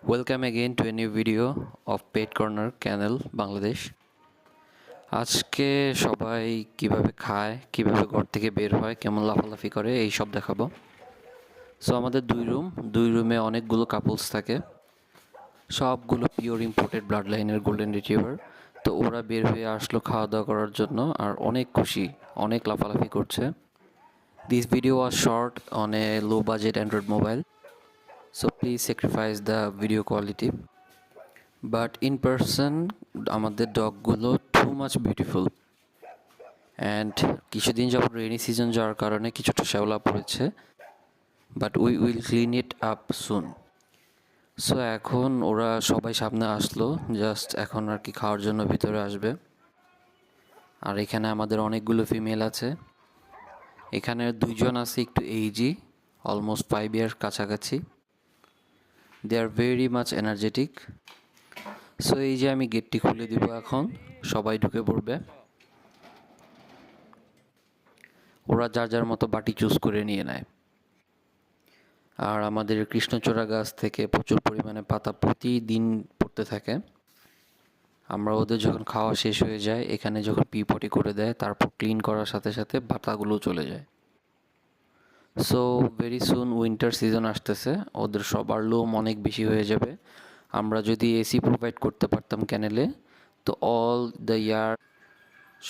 Welcome again to a new video of Pet Corner Channel Bangladesh. আজকে সবাই কিভাবে খায়, কিভাবে ঘর থেকে বের হয়, কেমন লাফালাফি করে এই সব দেখাবো। সো আমাদের দুই রুমে অনেকগুলো কাপলস থাকে, সবগুলো পিওর ইম্পোর্টেড ব্লাড লাইনের গোল্ডেন রিট্রিভার। তো ওরা বের হয়ে আসলো খাওয়া দাওয়া করার জন্য, আর অনেক খুশি, অনেক লাফালাফি করছে। This video was shot on a low budget Android mobile, so please sacrifice the video quality. But in person আমাদের ডগগুলো too much beautiful, and কিছুদিন যাবত রেইনি সিজন যাওয়ার কারণে কিছুটা শ্যাওলা পড়েছে, but we will clean it up soon. So এখন ওরা সবাই সামনে আসলো, জাস্ট এখন আর কি খাওয়ার জন্য ভিতরে আসবে। আর এখানে আমাদের অনেকগুলো ফিমেল আছে, এখানে দুইজন আছে একটু এইজি, অলমোস্ট 5 ইয়ার কাছাকাছি। They are very much energetic. So এই যে আমি গেটটি খুলে দিব, এখন সবাই ঢুকে পড়বে। ওরা যার যার মতো বাটি চুজ করে নিয়ে নেয়। আর আমাদের কৃষ্ণচূড়া গাছ থেকে প্রচুর পরিমাণে পাতা প্রতিদিন পড়তে থাকে। আমরা ওদের যখন খাওয়া শেষ হয়ে যায়, এখানে যখন পটি করে দেয়, তারপর ক্লিন করার সাথে সাথে পাতাগুলো চলে যায়। So very soon winter season আসতেছে, ওদের সবার লোম অনেক বেশি হয়ে যাবে। আমরা যদি এসি প্রোভাইড করতে পারতাম ক্যানেলে, তো অল দ্য ইয়ার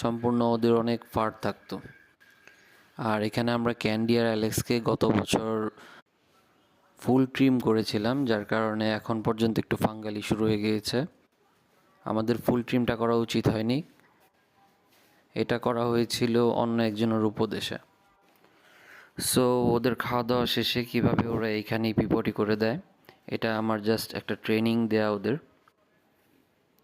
সম্পূর্ণ ওদের অনেক ফার থাকতো। আর এখানে আমরা ক্যান্ডি আর অ্যালেক্সকে গত বছর ফুল ট্রিম করেছিলাম, যার কারণে এখন পর্যন্ত একটু ফাঙ্গাল ইস্যু রয়ে গিয়েছে। আমাদের ফুল ট্রিমটা করা উচিত হয়নি, এটা করা হয়েছিল অন্য একজনের উপদেশে। সো ওদের খাওয়া দাওয়া শেষে কীভাবে ওরা এইখানেই পিপটি করে দেয়, এটা আমার জাস্ট একটা ট্রেনিং দেয়া ওদের।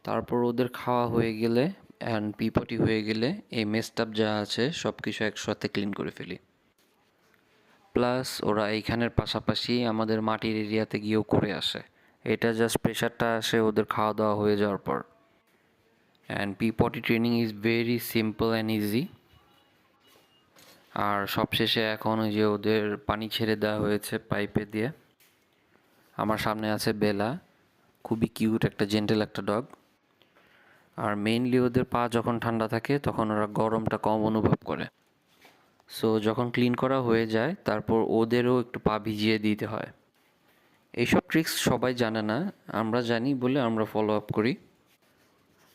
তারপর ওদের খাওয়া হয়ে গেলে অ্যান্ড পিপটি হয়ে গেলে এই মেসটাপ যা আছে সব কিছু একসাথে ক্লিন করে ফেলি। প্লাস ওরা এইখানের পাশাপাশি আমাদের মাটির এরিয়াতে গিয়েও করে আসে, এটা জাস্ট প্রেশারটা আসে ওদের খাওয়া দাওয়া হয়ে যাওয়ার পর। অ্যান্ড পিপটি training is very simple and easy. আর সবশেষে এখন ওই যে ওদের পানি ছেড়ে দেওয়া হয়েছে পাইপে দিয়ে। আমার সামনে আছে বেলা, খুবই কিউট একটা জেন্টেল একটা ডগ। আর মেইনলি ওদের পা যখন ঠান্ডা থাকে তখন ওরা গরমটা কম অনুভব করে। সো যখন ক্লিন করা হয়ে যায়, তারপর ওদেরও একটু পা ভিজিয়ে দিতে হয়। এইসব ট্রিক্স সবাই জানে না, আমরা জানি বলে আমরা ফলো আপ করি।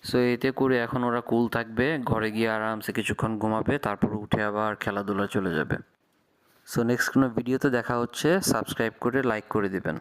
সো এতে করে এখন ওরা কুল থাকবে, ঘরে গিয়ে আরামসে কিছুক্ষণ ঘুমাবে, তারপর উঠে আবার খেলাধুলা চলে যাবে। সো নেক্সট কোনো ভিডিওতে দেখা হচ্ছে, সাবস্ক্রাইব করে লাইক করে দিবেন।